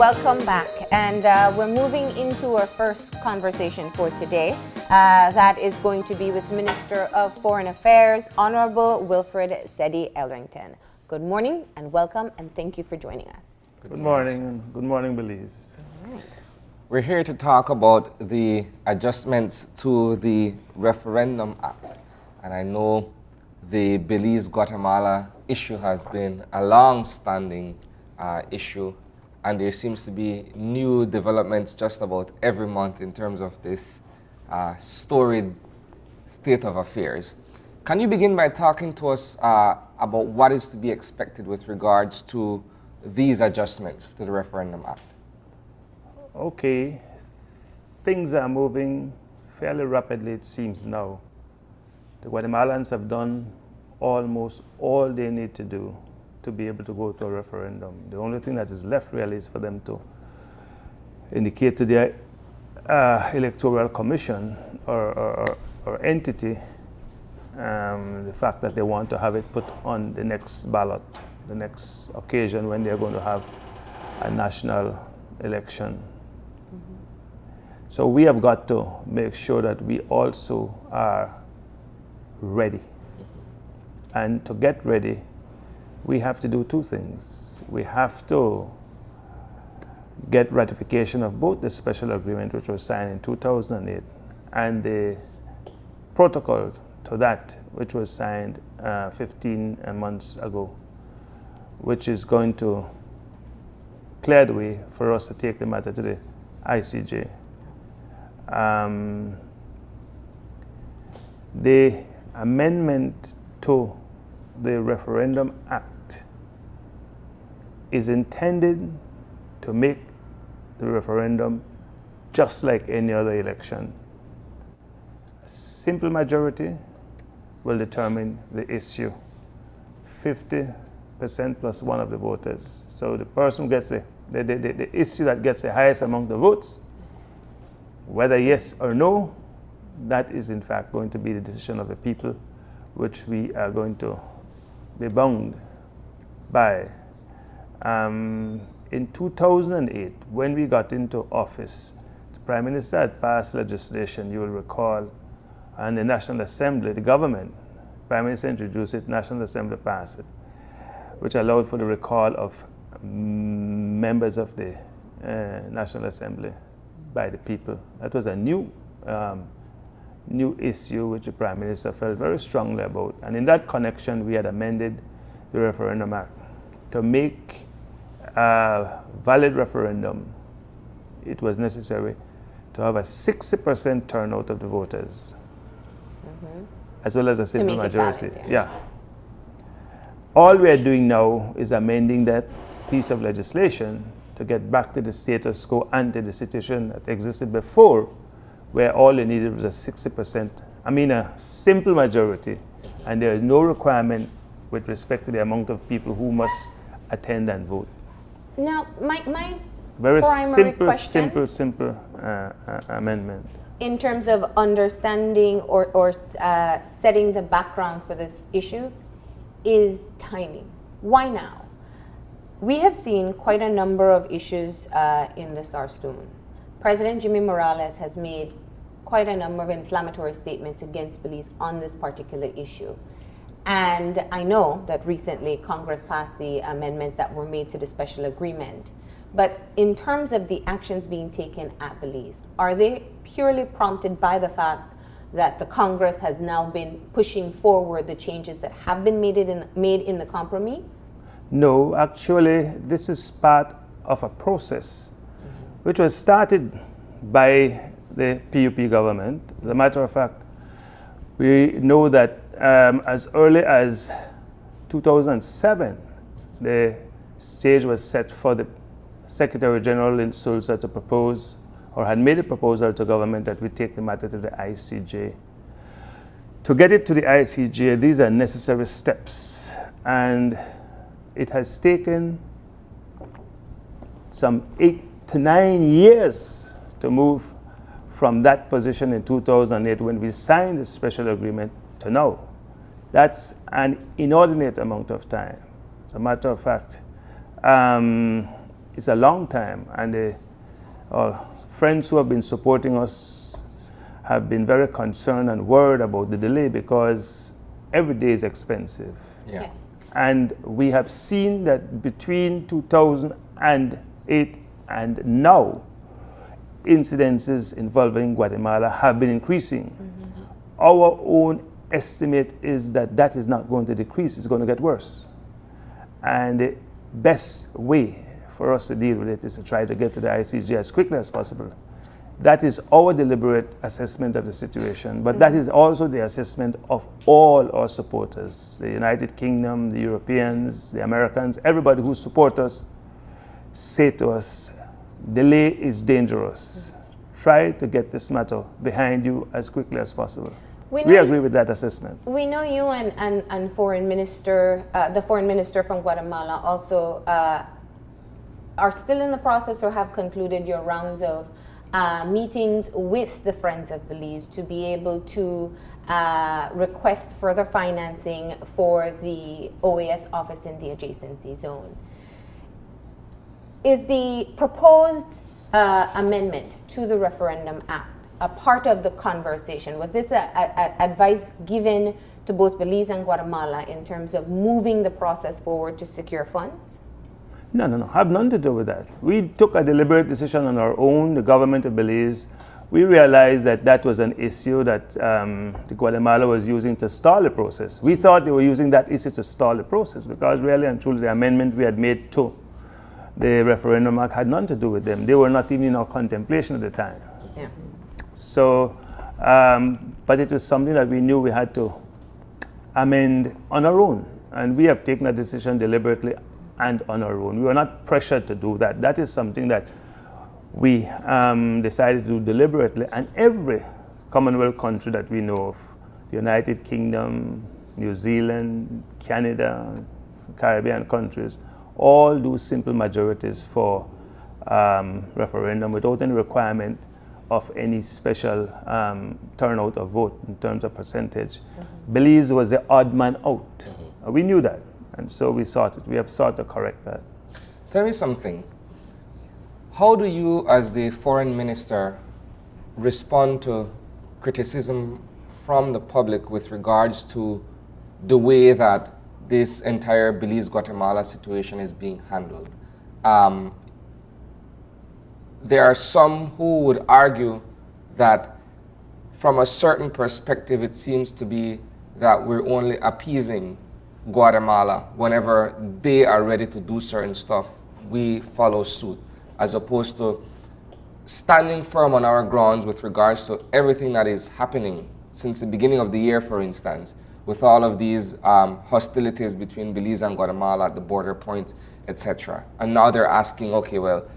welcome back. And we're moving into our first conversation for today. That is going to be with Minister of Foreign Affairs, Honorable Wilfred Sedi Elrington. Good morning and welcome, and thank you for joining us. Good morning. Good morning, Belize. Right. We're here to talk about the adjustments to the Referendum Act. And I know the Belize-Guatemala issue has been a long-standing issue, and there seems to be new developments just about every month in terms of this storied state of affairs. Can you begin by talking to us about what is to be expected with regards to these adjustments to the Referendum Act? Okay, things are moving fairly rapidly, it seems now. The Guatemalans have done almost all they need to do to be able to go to a referendum. The only thing that is left really is for them to indicate to their electoral commission or entity the fact that they want to have it put on the next ballot, the next occasion when they're going to have a national election. Mm-hmm. So we have got to make sure that we also are ready. And to get ready, we have to do two things. We have to get ratification of both the special agreement, which was signed in 2008, and the protocol to that, which was signed 15 months ago, which is going to clear the way for us to take the matter to the ICJ. The amendment to the Referendum Act is intended to make the referendum just like any other election. A simple majority will determine the issue. 50% plus one of the voters. So the person who gets the issue that gets the highest among the votes, whether yes or no, that is in fact going to be the decision of the people, which we are going to be bound by. In 2008, when we got into office, the Prime Minister had passed legislation, you will recall, and the National Assembly, the government, Prime Minister introduced it, National Assembly passed it, which allowed for the recall of members of the National Assembly by the people. That was a new issue which the Prime Minister felt very strongly about. And in that connection, we had amended the Referendum Act to make a valid referendum. It was necessary to have a 60% turnout of the voters, as well as a simple majority. Valid, yeah. All we are doing now is amending that piece of legislation to get back to the status quo ante the situation that existed before, where all they needed was a 60%, a simple majority, and there is no requirement with respect to the amount of people who must attend and vote. Now, my very simple amendment. In terms of understanding or setting the background for this issue is timing. Why now? We have seen quite a number of issues in the Sarstoon. President Jimmy Morales has made quite a number of inflammatory statements against Belize on this particular issue. And I know that recently Congress passed the amendments that were made to the special agreement. But in terms of the actions being taken at Belize, are they purely prompted by the fact that the Congress has now been pushing forward the changes that have been made in the compromise? No, actually, this is part of a process which was started by the PUP government. As a matter of fact, we know that as early as 2007, the stage was set for the Secretary General in Sulsa to propose, or had made a proposal to government that we take the matter to the ICJ. To get it to the ICJ, these are necessary steps, and it has taken some 8 to 9 years to move from that position in 2008 when we signed the special agreement to now. That's an inordinate amount of time. As a matter of fact, it's a long time, and friends who have been supporting us have been very concerned and worried about the delay because every day is expensive. Yeah. Yes. And we have seen that between 2008 and now, incidences involving Guatemala have been increasing. Our own estimate is that that is not going to decrease, it's going to get worse. And the best way for us to deal with it is to try to get to the ICJ as quickly as possible. That is our deliberate assessment of the situation, but that is also the assessment of all our supporters, the United Kingdom, the Europeans, the Americans, everybody who support us, say to us, delay is dangerous. Try to get this matter behind you as quickly as possible. We agree with that assessment. We know you and foreign minister, the foreign minister from Guatemala also are still in the process or have concluded your rounds of meetings with the Friends of Belize to be able to request further financing for the OAS office in the adjacency zone. Is the proposed amendment to the Referendum Act a part of the conversation? Was this advice given to both Belize and Guatemala in terms of moving the process forward to secure funds? No. Have nothing to do with that. We took a deliberate decision on our own, the government of Belize. We realized that that was an issue that the Guatemala was using to stall the process. We thought they were using that issue to stall the process because really and truly the amendment we had made to the Referendum Act had nothing to do with them. They were not even in our contemplation at the time. Yeah. So, but it was something that we knew we had to amend on our own. And we have taken a decision deliberately and on our own. We were not pressured to do that. That is something that we decided to do deliberately. And every Commonwealth country that we know of, the United Kingdom, New Zealand, Canada, Caribbean countries, all do simple majorities for referendum without any requirement of any special turnout of vote in terms of percentage. Belize was the odd man out. We knew that, and so we have sought to correct that. Tell me something. How do you, as the foreign minister, respond to criticism from the public with regards to the way that this entire Belize-Guatemala situation is being handled? There are some who would argue that from a certain perspective, it seems to be that we're only appeasing Guatemala. Whenever they are ready to do certain stuff, we follow suit, as opposed to standing firm on our grounds with regards to everything that is happening since the beginning of the year, for instance, with all of these hostilities between Belize and Guatemala at the border points, etc. And now they're asking, okay, well,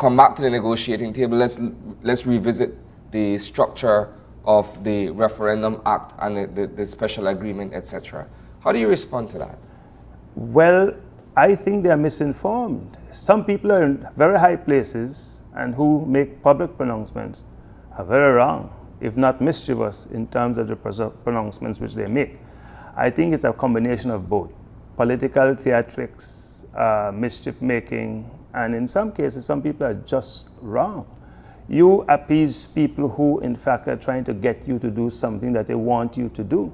come back to the negotiating table, let's revisit the structure of the Referendum Act and the special agreement, etc. How do you respond to that? Well, I think they are misinformed. Some people are in very high places and who make public pronouncements are very wrong, if not mischievous, in terms of the pronouncements which they make. I think it's a combination of both. Political theatrics, mischief making, and in some cases, some people are just wrong. You appease people who, in fact, are trying to get you to do something that they want you to do.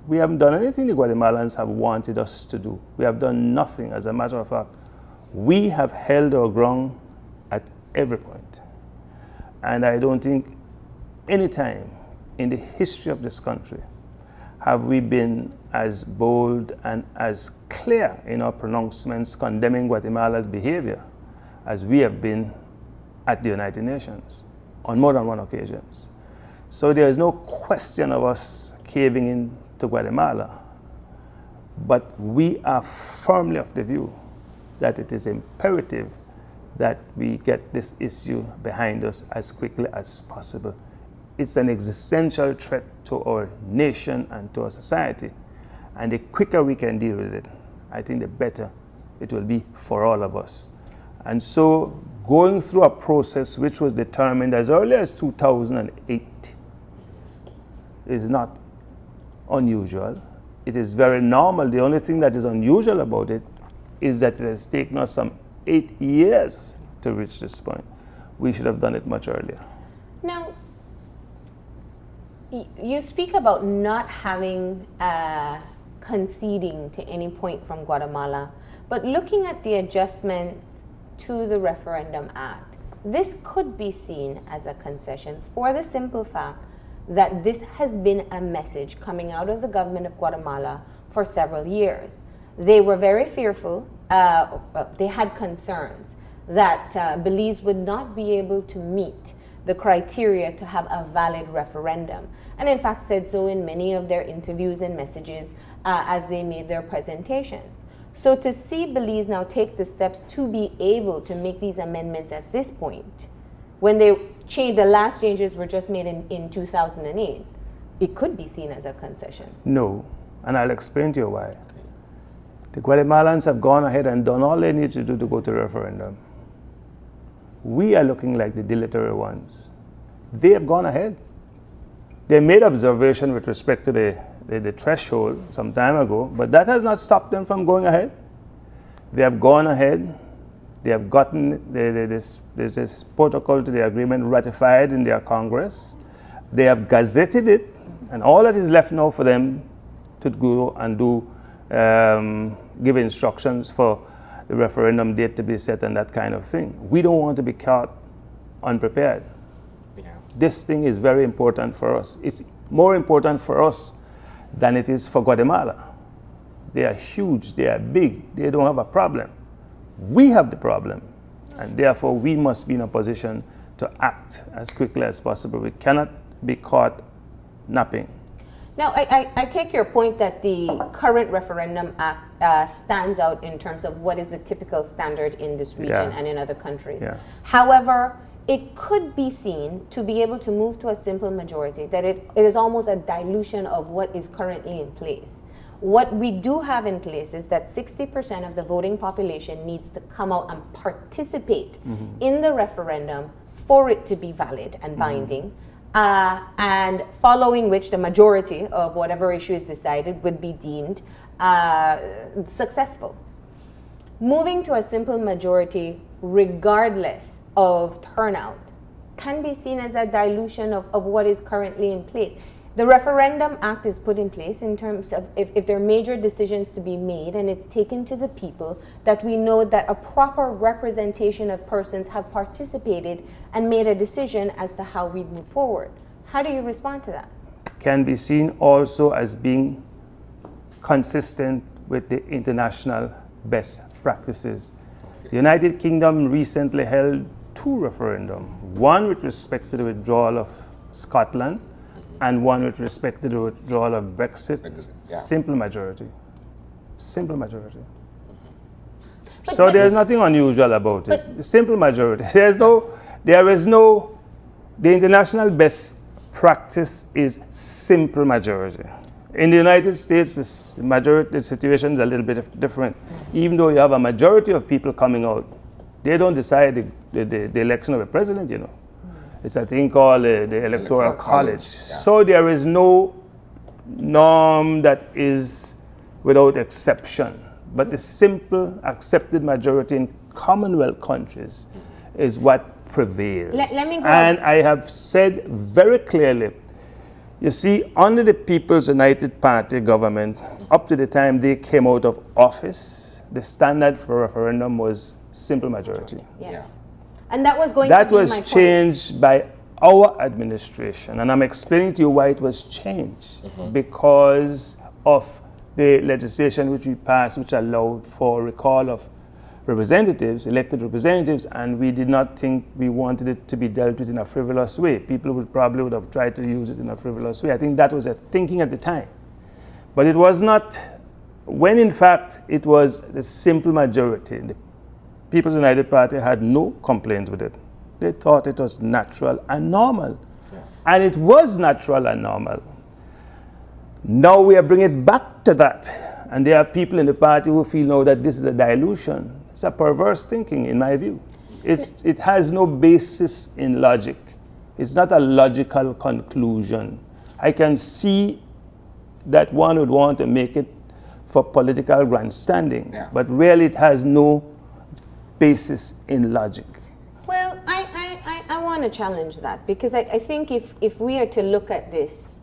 We haven't done anything the Guatemalans have wanted us to do. We have done nothing. As a matter of fact, we have held our ground at every point. And I don't think any time in the history of this country have we been as bold and as clear in our pronouncements condemning Guatemala's behavior as we have been at the United Nations on more than one occasion. So there is no question of us caving in to Guatemala, but we are firmly of the view that it is imperative that we get this issue behind us as quickly as possible. It's an existential threat to our nation and to our society, and the quicker we can deal with it, I think the better it will be for all of us. And so going through a process which was determined as early as 2008 is not unusual. It is very normal. The only thing that is unusual about it is that it has taken us some 8 years to reach this point. We should have done it much earlier. Now, you speak about not having conceding to any point from Guatemala, but looking at the adjustments to the Referendum Act, this could be seen as a concession for the simple fact that this has been a message coming out of the government of Guatemala for several years. They were very fearful, they had concerns that Belize would not be able to meet the criteria to have a valid referendum, and in fact said so in many of their interviews and messages as they made their presentations. So to see Belize now take the steps to be able to make these amendments at this point, when they changed, the last changes were just made in 2008, it could be seen as a concession. No, and I'll explain to you why. The Guatemalans have gone ahead and done all they need to do to go to referendum. We are looking like the dilatory ones. They have gone ahead. They made observation with respect to the threshold some time ago, but that has not stopped them from going ahead. They have gone ahead. They have gotten this protocol to the agreement ratified in their Congress. They have gazetted it, and all that is left now for them to go and do, give instructions for the referendum date to be set and that kind of thing. We don't want to be caught unprepared. Yeah. This thing is very important for us. It's more important for us than it is for Guatemala. They are huge, they are big, they don't have a problem. We have the problem, and therefore we must be in a position to act as quickly as possible. We cannot be caught napping. Now, I take your point that the current Referendum Act stands out in terms of what is the typical standard in this region and in other countries. Yeah. However, it could be seen to be able to move to a simple majority, that it is almost a dilution of what is currently in place. What we do have in place is that 60% of the voting population needs to come out and participate in the referendum for it to be valid and binding. And following which the majority of whatever issue is decided would be deemed successful. Moving to a simple majority, regardless of turnout, can be seen as a dilution of what is currently in place. The Referendum Act is put in place in terms of if there are major decisions to be made and it's taken to the people, that we know that a proper representation of persons have participated and made a decision as to how we move forward. How do you respond to that? Can be seen also as being consistent with the international best practices. Okay. The United Kingdom recently held 2 referendums, one with respect to the withdrawal of Scotland and one with respect to the withdrawal of Brexit. Yeah. Simple majority. Simple majority. So there's nothing unusual about it. Simple majority. There is no, the international best practice is simple majority. In the United States, the situation is a little bit different. Even though you have a majority of people coming out, they don't decide the election of a president, you know. It's a thing called the Electoral College. Yeah. So there is no norm that is without exception. But the simple accepted majority in Commonwealth countries is what prevails. Let me go and I have said very clearly, you see, under the People's United Party government, up to the time they came out of office, the standard for referendum was simple majority. Yes. Yeah. And that was going that to be was my changed point. By our administration, and I'm explaining to you why it was changed. Because of the legislation which we passed, which allowed for recall of representatives, elected representatives, and we did not think we wanted it to be dealt with in a frivolous way. People probably would have tried to use it in a frivolous way. I think that was a thinking at the time. But it was not, when in fact it was the simple majority. The People's United Party had no complaint with it. They thought it was natural and normal. Yeah. And it was natural and normal. Now we are bringing it back to that. And there are people in the party who feel now that this is a dilution. It's a perverse thinking, in my view. It has no basis in logic. It's not a logical conclusion. I can see that one would want to make it for political grandstanding, Yeah. but really it has no basis in logic. Well, I want to challenge that because I think if we are to look at this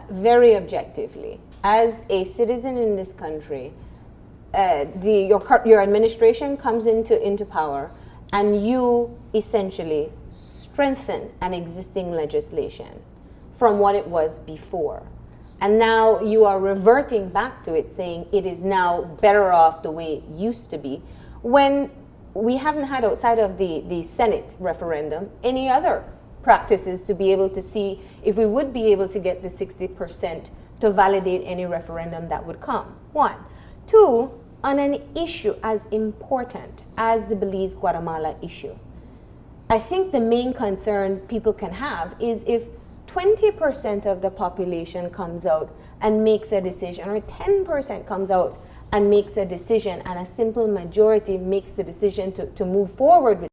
very objectively, as a citizen in this country, your administration comes into power and you essentially strengthen an existing legislation from what it was before. And now you are reverting back to it, saying it is now better off the way it used to be, when we haven't had, outside of the Senate referendum, any other practices to be able to see if we would be able to get the 60% to validate any referendum that would come. One. Two, on an issue as important as the Belize Guatemala issue, I think the main concern people can have is if 20% of the population comes out and makes a decision, or 10% comes out and makes a decision, and a simple majority makes the decision to move forward with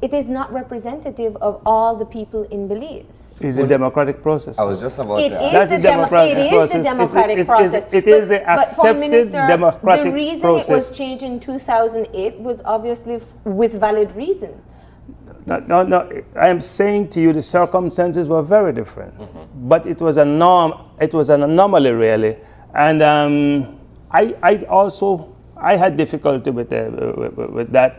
it, is not representative of all the people in Belize. It's a democratic process. I was just about It to ask. is That's the the democratic it is process. the democratic process. It is the But Prime accepted Minister, democratic the reason process. it was changed in 2008 was obviously with valid reason. No. I am saying to you the circumstances were very different, but it was a norm. It was an anomaly, really. And I had difficulty with that.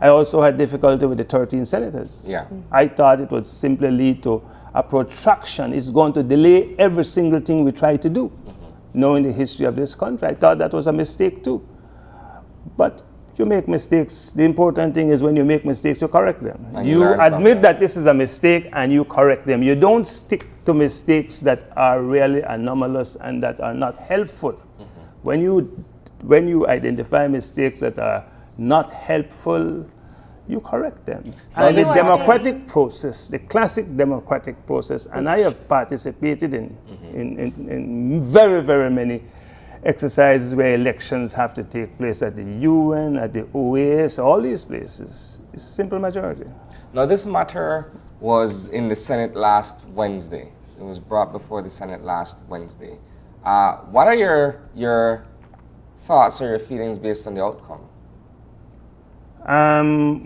I also had difficulty with the 13 senators. Yeah. I thought it would simply lead to a protraction. It's going to delay every single thing we try to do. Knowing the history of this country, I thought that was a mistake too. But you make mistakes. The important thing is when you make mistakes, you correct them. And You learn from admit them. that this is a mistake and you correct them. You don't stick to mistakes that are really anomalous and that are not helpful. When you identify mistakes that are not helpful, you correct them. So And you the are democratic process, the classic democratic process, and I have participated in very, very many exercises where elections have to take place at the UN, at the OAS, all these places. It's a simple majority. Now, this matter was in the Senate last Wednesday. It was brought before the Senate last Wednesday. What are your thoughts or your feelings based on the outcome?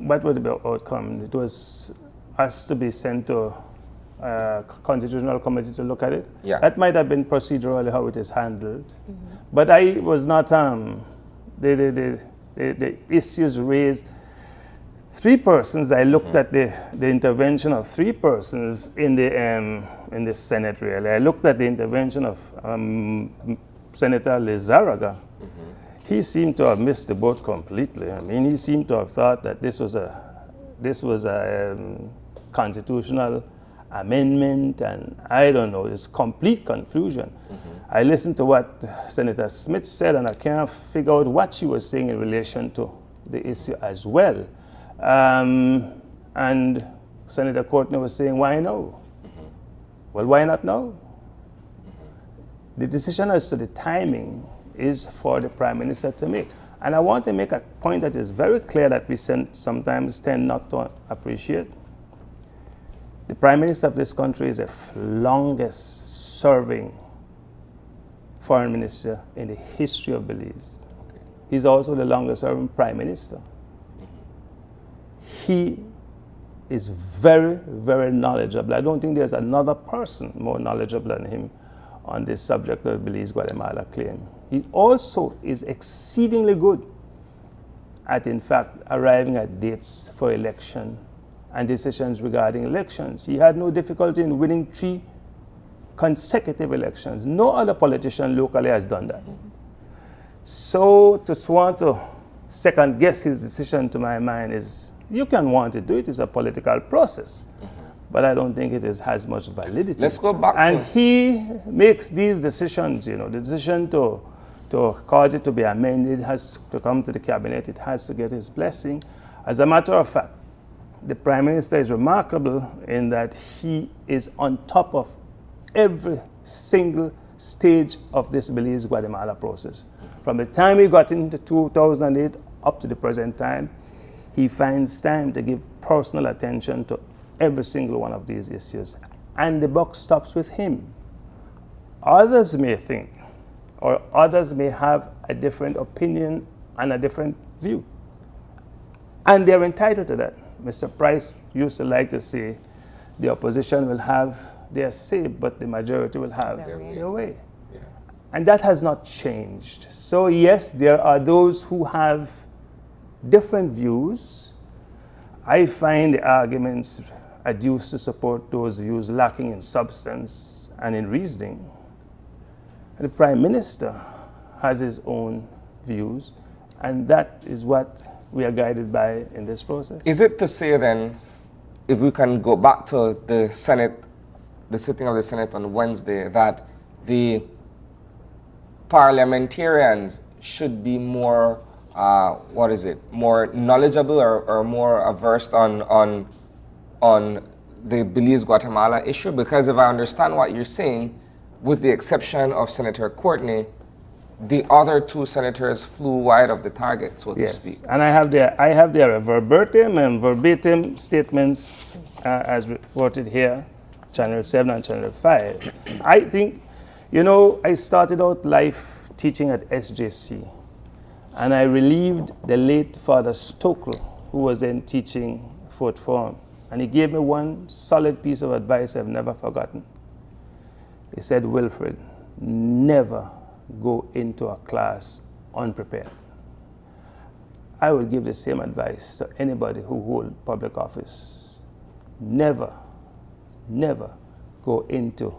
What would the outcome? It was asked to be sent to a constitutional committee to look at it. Yeah. That might have been procedurally how it is handled. But I was not, the issues raised, three persons, I looked at the intervention of three persons in the Senate, really. I looked at the intervention of Senator Lizarraga. He seemed to have missed the boat completely. I mean, he seemed to have thought that this was a constitutional amendment, and I don't know, it's complete confusion. I listened to what Senator Smith said, and I can't figure out what she was saying in relation to the issue as well. And Senator Courtney was saying, why no? Well, why not now? The decision as to the timing is for the Prime Minister to make. And I want to make a point that is very clear that we sometimes tend not to appreciate. The Prime Minister of this country is the longest serving Foreign Minister in the history of Belize. Okay. He's also the longest serving Prime Minister. He is very, very knowledgeable. I don't think there's another person more knowledgeable than him on this subject of the Belize Guatemala claim. He also is exceedingly good at, in fact, arriving at dates for election and decisions regarding elections. He had no difficulty in winning 3 consecutive elections. No other politician locally has done that. So to want to second guess his decision, to my mind, is, you can want to do it, it's a political process. But I don't think it has much validity. Let's go back and to... he makes these decisions, the decision to cause it to be amended has to come to the cabinet, it has to get his blessing. As a matter of fact, the Prime Minister is remarkable in that he is on top of every single stage of this Belize Guatemala process. From the time he got into 2008 up to the present time, he finds time to give personal attention to every single one of these issues. And the buck stops with him. Others may think, or others may have a different opinion and a different view. And they're entitled to that. Mr. Price used to like to say, the opposition will have their say, but the majority will have their way. Yeah. And that has not changed. So yes, there are those who have different views. I find the arguments adduced to support those views lacking in substance and in reasoning. And the Prime Minister has his own views, and that is what we are guided by in this process. Is it to say then, if we can go back to the Senate, the sitting of the Senate on Wednesday, that the parliamentarians should be more, more knowledgeable or more versed on the Belize Guatemala issue? Because if I understand what you're saying, with the exception of Senator Courtney, the other two senators flew wide of the target, so to speak. And I have their verbatim and verbatim statements as reported here, Channel 7 and Channel 5. I think, I started out life teaching at SJC, and I relieved the late Father Stokely, who was then teaching Fourth Form. And he gave me one solid piece of advice I've never forgotten. He said, Wilfred, never go into a class unprepared. I would give the same advice to anybody who holds public office. Never, never go into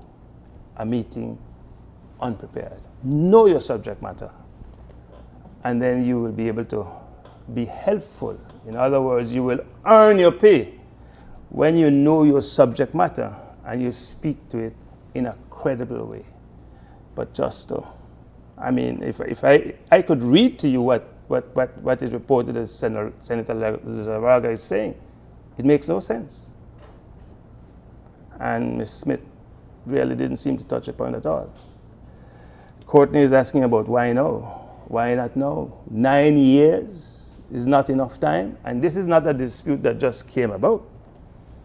a meeting unprepared. Know your subject matter, and then you will be able to be helpful. In other words, you will earn your pay when you know your subject matter and you speak to it in a credible way. But just to, if I could read to you what is reported as Senator Zaraga is saying, it makes no sense. And Ms. Smith really didn't seem to touch upon it at all. Courtney is asking about why now? Why not now? 9 years is not enough time. And this is not a dispute that just came about.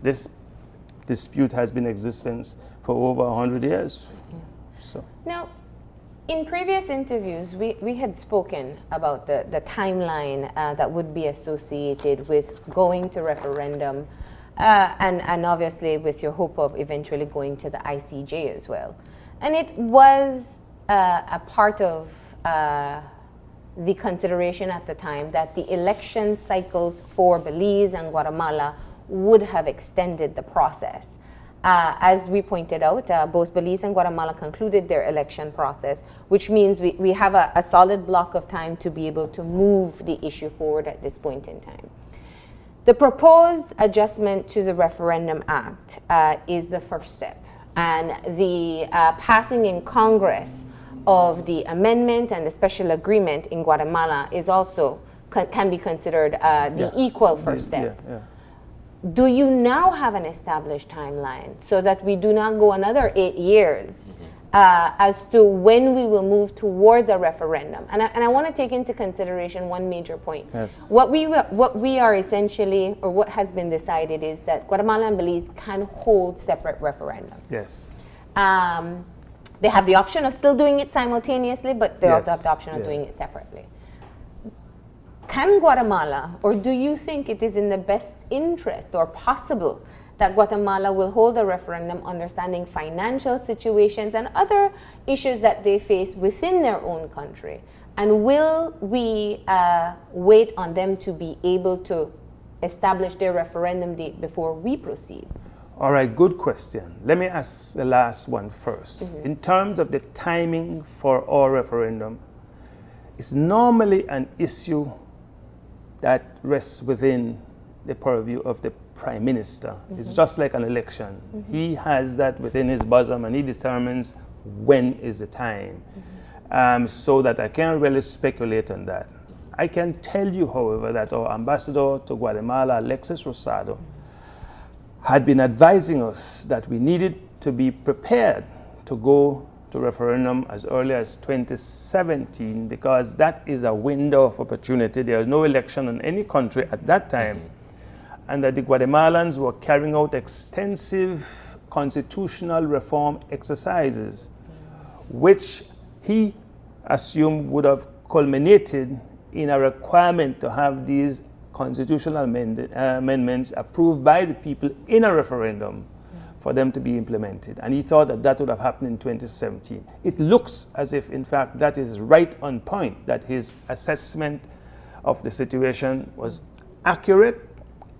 This dispute has been in existence for over 100 years. So. Now, in previous interviews, we had spoken about the timeline that would be associated with going to referendum, and obviously with your hope of eventually going to the ICJ as well. And it was a part of the consideration at the time that the election cycles for Belize and Guatemala would have extended the process. As we pointed out, both Belize and Guatemala concluded their election process, which means we have a solid block of time to be able to move the issue forward at this point in time. The proposed adjustment to the Referendum Act is the first step, and the passing in Congress of the amendment and the special agreement in Guatemala is also can be considered the equal first step. Do you now have an established timeline so that we do not go another 8 years as to when we will move towards a referendum? And I want to take into consideration one major point. Yes. What we are essentially, or what has been decided, is that Guatemala and Belize can hold separate referendums. Yes. They have the option of still doing it simultaneously, but they also have the option of doing it separately. Can Guatemala, or do you think it is in the best interest or possible that Guatemala will hold a referendum understanding financial situations and other issues that they face within their own country? And will we wait on them to be able to establish their referendum date before we proceed? All right, good question. Let me ask the last one first. Mm-hmm. In terms of the timing for our referendum, it's normally an issue that rests within the purview of the Prime Minister. Mm-hmm. It's just like an election. Mm-hmm. He has that within his bosom, and he determines when is the time. Mm-hmm. So that I can't really speculate on that. I can tell you, however, that our ambassador to Guatemala, Alexis Rosado, had been advising us that we needed to be prepared to go to referendum as early as 2017, because that is a window of opportunity. There was no election in any country at that time, and that the Guatemalans were carrying out extensive constitutional reform exercises, which he assume would have culminated in a requirement to have these constitutional amendments approved by the people in a referendum for them to be implemented. And he thought that that would have happened in 2017. It looks as if, in fact, that is right on point, that his assessment of the situation was accurate,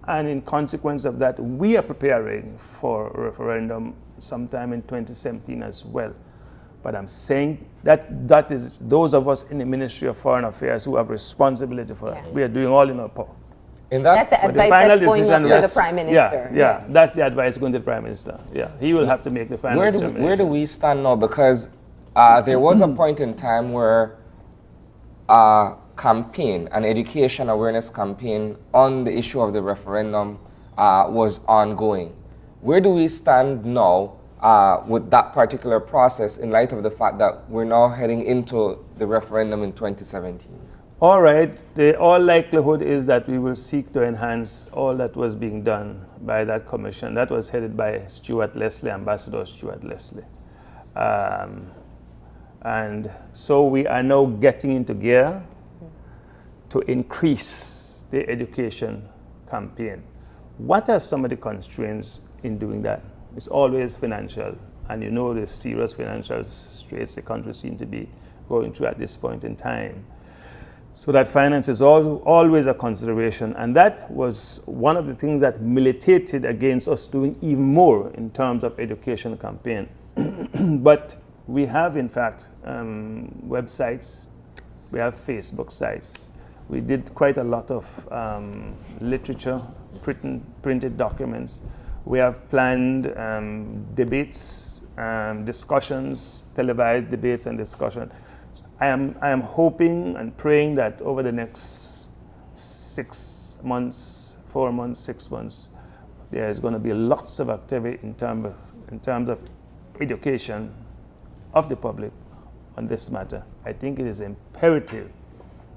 and in consequence of that, we are preparing for a referendum sometime in 2017 as well. But I'm saying that is those of us in the Ministry of Foreign Affairs who have responsibility for that. We are doing all in our power. That's the advice that's going up to the Prime Minister. Yes. That's the advice going to the Prime Minister. Yeah, he will have to make the final determination. Where do we stand now? Because there was a point in time where a campaign, an education awareness campaign on the issue of the referendum was ongoing. Where do we stand now with that particular process in light of the fact that we're now heading into the referendum in 2017? All right, the all likelihood is that we will seek to enhance all that was being done by that commission. That was headed by Stuart Leslie, Ambassador Stuart Leslie. And so we are now getting into gear to increase the education campaign. What are some of the constraints in doing that? It's always financial, and you know the serious financial straits the country seems to be going through at this point in time. So that finance is always a consideration, and that was one of the things that militated against us doing even more in terms of education campaign. But we have, in fact, websites, we have Facebook sites. We did quite a lot of literature, printed documents. We have planned debates, discussions, televised debates and discussion. I am hoping and praying that over the next 6 months, 4 months, 6 months, there is going to be lots of activity in terms of education of the public on this matter. I think it is imperative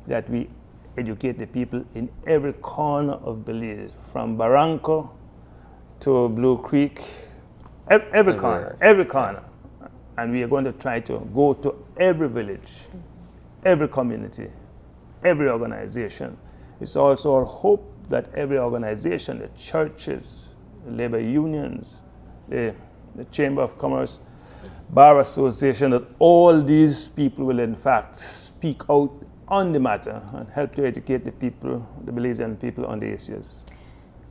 that we educate the people in every corner of Belize, from Barranco to Blue Creek, every corner. And we are going to try to go to every village, every community, every organization. It's also our hope that every organization, the churches, the labor unions, the Chamber of Commerce, Bar Association, that all these people will in fact speak out on the matter and help to educate the people, the Belizean people, on the issues.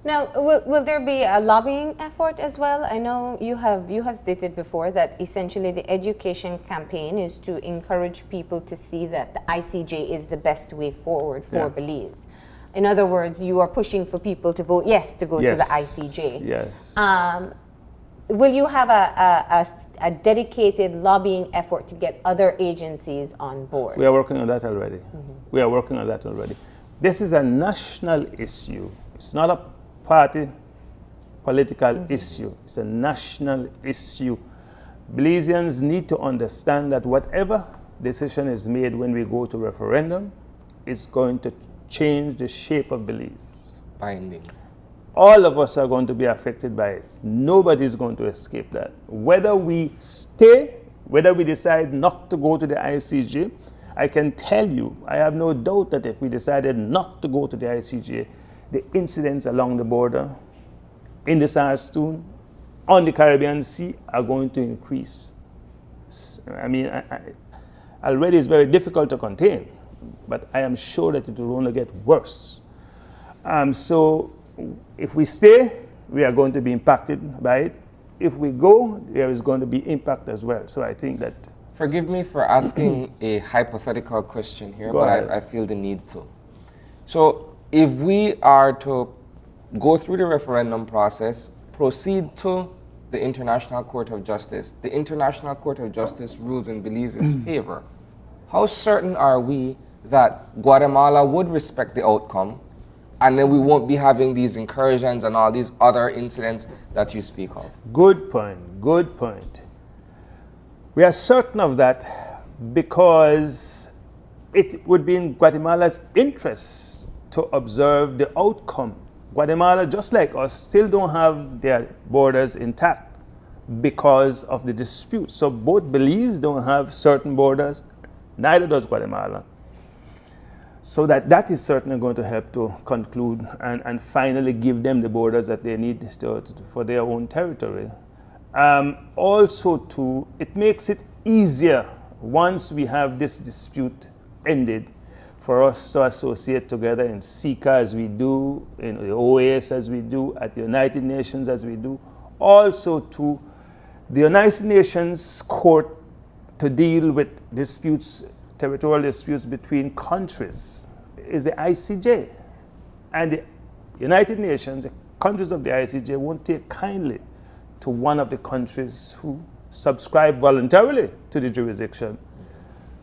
Now, will there be a lobbying effort as well? I know you have stated before that essentially the education campaign is to encourage people to see that the ICJ is the best way forward for Belize. In other words, you are pushing for people to vote yes to go to the ICJ. Yes. Will you have a dedicated lobbying effort to get other agencies on board? We are working on that already. Mm-hmm. We are working on that already. This is a national issue. It's not a party political issue. It's a national issue. Belizeans need to understand that whatever decision is made when we go to referendum, it's going to change the shape of Belize. Binding. All of us are going to be affected by it. Nobody's going to escape that. Whether we stay, whether we decide not to go to the ICJ, I can tell you, I have no doubt that if we decided not to go to the ICJ, the incidents along the border, in the Sarstoon, on the Caribbean Sea, are going to increase. I mean, already it's very difficult to contain, but I am sure that it will only get worse. So if we stay, we are going to be impacted by it. If we go, there is going to be impact as well. So I think that... Forgive me for asking a hypothetical question here, but I feel the need to. So if we are to go through the referendum process, proceed to the International Court of Justice, the International Court of Justice rules in Belize's favor, how certain are we that Guatemala would respect the outcome, and then we won't be having these incursions and all these other incidents that you speak of? Good point, good point. We are certain of that because it would be in Guatemala's interest to observe the outcome. Guatemala, just like us, still don't have their borders intact because of the dispute. So both Belize don't have certain borders, Neither does Guatemala. So that is certainly going to help to conclude and finally give them the borders that they need for their own territory. Also, too, it makes it easier once we have this dispute ended for us to associate together in SICA as we do, in the OAS as we do, at the United Nations as we do. Also, to the United Nations Court to deal with disputes, territorial disputes between countries, is the ICJ. And the United Nations, the countries of the ICJ, won't take kindly to one of the countries who subscribe voluntarily to the jurisdiction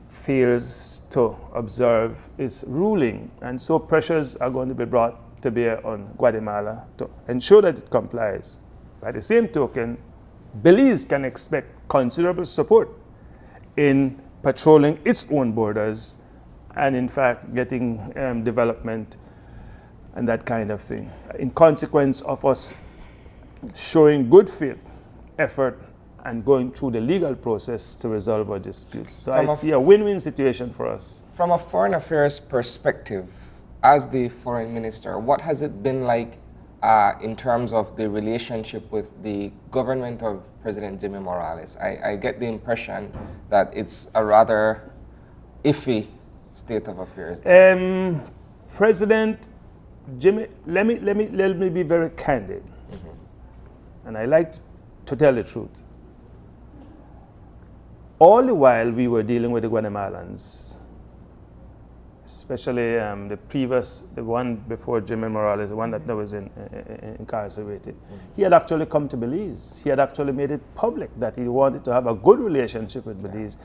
fails to observe its ruling. And so pressures are going to be brought to bear on Guatemala to ensure that it complies. By the same token, Belize can expect considerable support in patrolling its own borders and in fact getting development and that kind of thing. In consequence of us showing good faith, effort, and going through the legal process to resolve our disputes. So I see a win-win situation for us. From a foreign affairs perspective, as the foreign minister, what has it been like in terms of the relationship with the government of President Jimmy Morales? I get the impression that it's a rather iffy state of affairs. President Jimmy, let me be very candid. And I like to tell the truth. All the while we were dealing with the Guatemalans, especially the one before Jimmy Morales, the one that was incarcerated, he had actually come to Belize. He had actually made it public that he wanted to have a good relationship with Belize.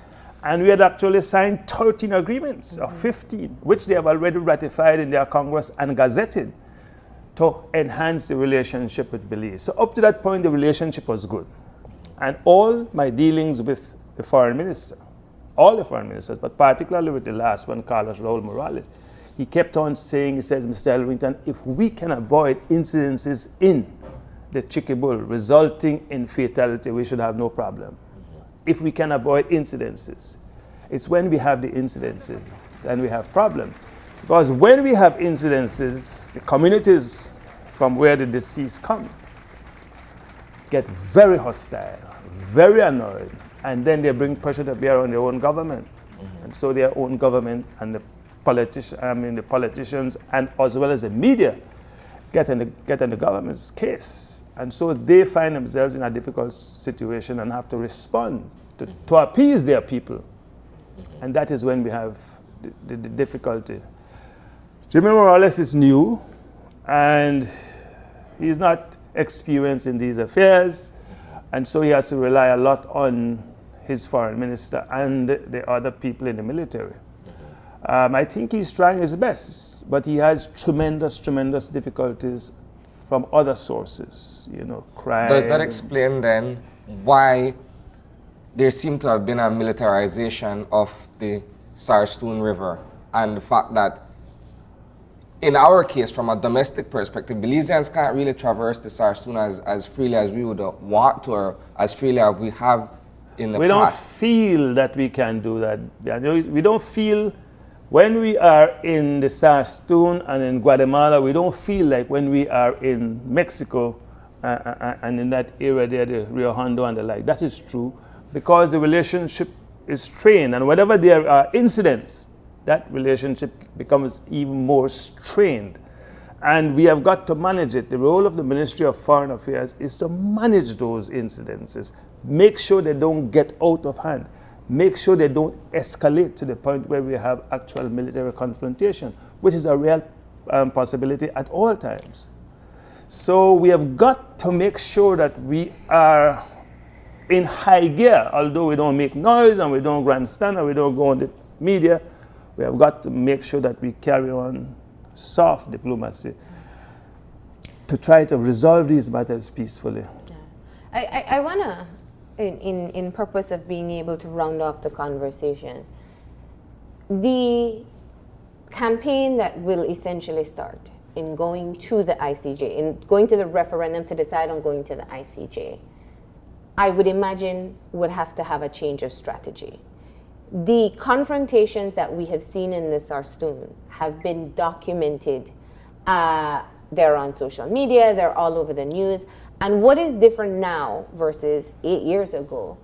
And we had actually signed 13 agreements, or 15, which they have already ratified in their Congress and gazetted to enhance the relationship with Belize. So up to that point, the relationship was good. And all my dealings with the foreign minister, all the foreign ministers, but particularly with the last one, Carlos Raul Morales, he kept on saying, he says, Mr. Elrington, if we can avoid incidences in the Chicky Bull resulting in fatality, we should have no problem. If we can avoid incidences. It's when we have the incidences then we have problem. Because when we have incidences, the communities from where the deceased come get very hostile, very annoyed, and then they bring pressure to bear on their own government. And so their own government and the politicians and as well as the media get in the government's case. And so they find themselves in a difficult situation and have to respond to appease their people. And that is when we have the difficulty. Jimmy Morales is new and he's not experienced in these affairs, and so he has to rely a lot on his foreign minister and the other people in the military. I think he's trying his best, but he has tremendous difficulties from other sources, crime. Does that explain then why there seemed to have been a militarization of the Sarstoon River, and the fact that in our case, from a domestic perspective, Belizeans can't really traverse the Sarstoon as freely as we would want to, or as freely as we have in the past? We don't feel that we can do that. We don't feel, when we are in the Sarstoon and in Guatemala, we don't feel like when we are in Mexico and in that area there, the Rio Hondo and the like. That is true, because the relationship is strained, and whenever there are incidents, that relationship becomes even more strained. And we have got to manage it. The role of the Ministry of Foreign Affairs is to manage those incidences, make sure they don't get out of hand, make sure they don't escalate to the point where we have actual military confrontation, which is a real possibility at all times. So we have got to make sure that we are in high gear, although we don't make noise and we don't grandstand and we don't go on the media. We have got to make sure that we carry on soft diplomacy to try to resolve these matters peacefully. Yeah. I want to, in purpose of being able to round off the conversation, the campaign that will essentially start in going to the ICJ, in going to the referendum to decide on going to the ICJ, I would imagine would have to have a change of strategy. the confrontations that we have seen in the Sarstoon have been documented. They're on social media, they're all over the news. And what is different now versus 8 years ago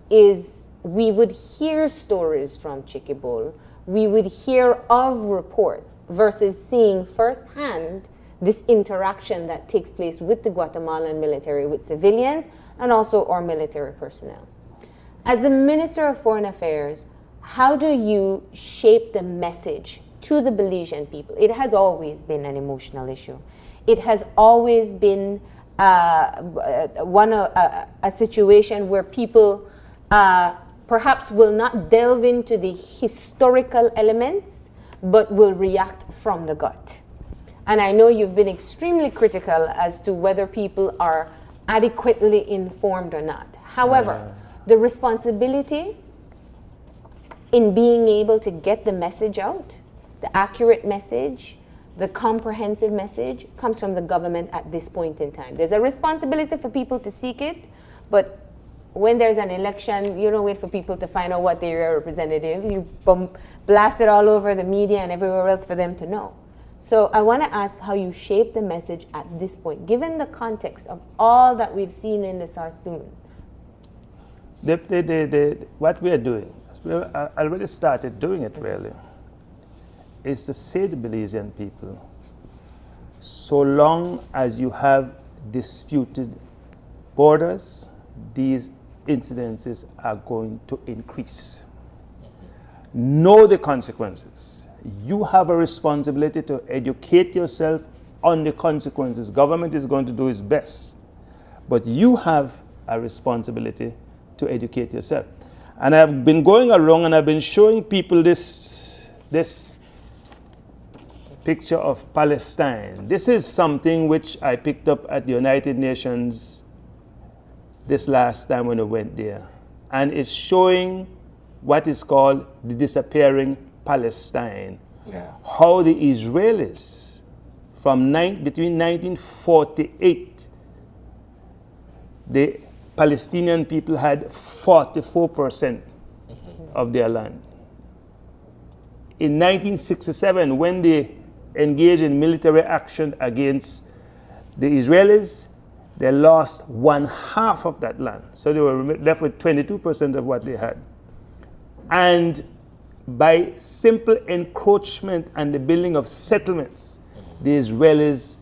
is we would hear stories from Chickabowl, we would hear of reports versus seeing firsthand this interaction that takes place with the Guatemalan military, with civilians, and also our military personnel. As the Minister of Foreign Affairs, how do you shape the message to the Belizean people? It has always been an emotional issue. It has always been a situation where people perhaps will not delve into the historical elements, but will react from the gut. And I know you've been extremely critical as to whether people are adequately informed or not. However, the responsibility in being able to get the message out, the accurate message, the comprehensive message, comes from the government at this point in time. There's a responsibility for people to seek it, but when there's an election, you don't wait for people to find out what their representative. You blast it all over the media and everywhere else for them to know. So I want to ask how you shape the message at this point, given the context of all that we've seen in the Sarstoon. What we are doing, we already started doing it really, is to say to Belizean people, so long as you have disputed borders, these incidences are going to increase. Know the consequences. You have a responsibility to educate yourself on the consequences. Government is going to do its best, but you have a responsibility to educate yourself. And I've been going around and I've been showing people this picture of Palestine. This is something which I picked up at the United Nations this last time when I went there. And it's showing what is called the disappearing Palestine. Yeah. How the Israelis, between 1948, the Palestinian people had 44% of their land. In 1967, when they engaged in military action against the Israelis, they lost 1/2 of that land. So they were left with 22% of what they had. And by simple encroachment and the building of settlements, the Israelis,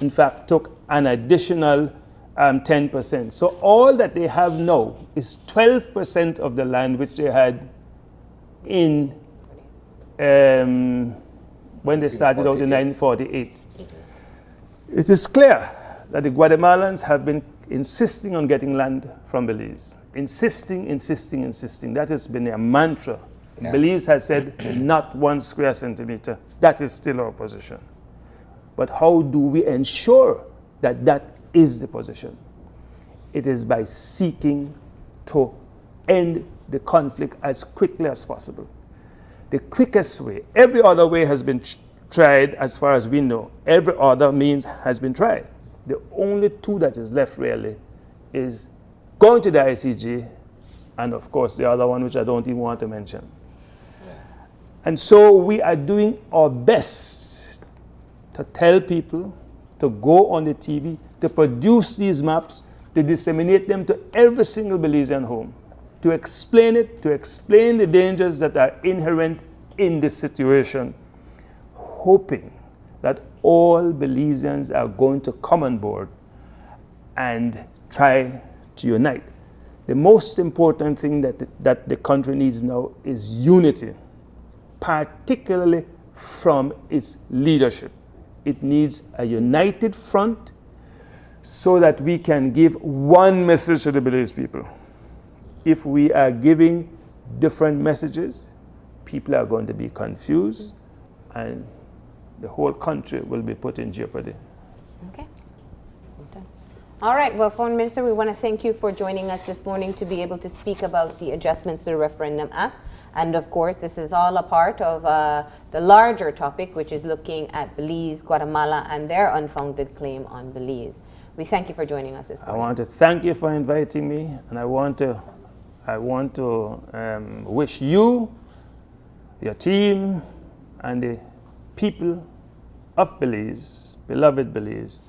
in fact, took an additional 10%. So all that they have now is 12% of the land which they had in when they started out in 1948. It is clear that the Guatemalans have been insisting on getting land from Belize. Insisting. That has been their mantra. Yeah. Belize has said not 1 square centimeter. That is still our position. But how do we ensure that that is the position? It is by seeking to end the conflict as quickly as possible. The quickest way, every other way has been tried as far as we know. Every other means has been tried. The only two that is left really is going to the ICJ and of course the other one which I don't even want to mention. Yeah. And so we are doing our best to tell people to go on the TV, to produce these maps, to disseminate them to every single Belizean home, to explain it, to explain the dangers that are inherent in this situation, hoping that all Belizeans are going to come on board and try to unite. The most important thing that the country needs now is unity, particularly from its leadership. It needs a united front so that we can give one message to the Belize people. If we are giving different messages, people are going to be confused and the whole country will be put in jeopardy. Okay. All right. Well, Foreign Minister, we want to thank you for joining us this morning to be able to speak about the adjustments to the Referendum Act. And of course, this is all a part of the larger topic, which is looking at Belize, Guatemala, and their unfounded claim on Belize. We thank you for joining us this morning. I want to thank you for inviting me, and I want to I want to wish you, your team, and the people of Belize, beloved Belize,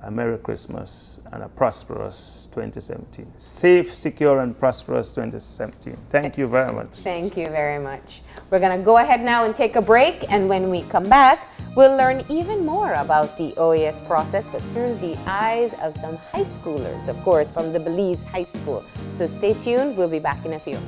a Merry Christmas and a prosperous 2017. Safe, secure, and prosperous 2017. Thank you very much. Thank you very much. We're going to go ahead now and take a break, and when we come back, we'll learn even more about the OAS process, but through the eyes of some high schoolers, of course, from the Belize High School. So stay tuned. We'll be back in a few.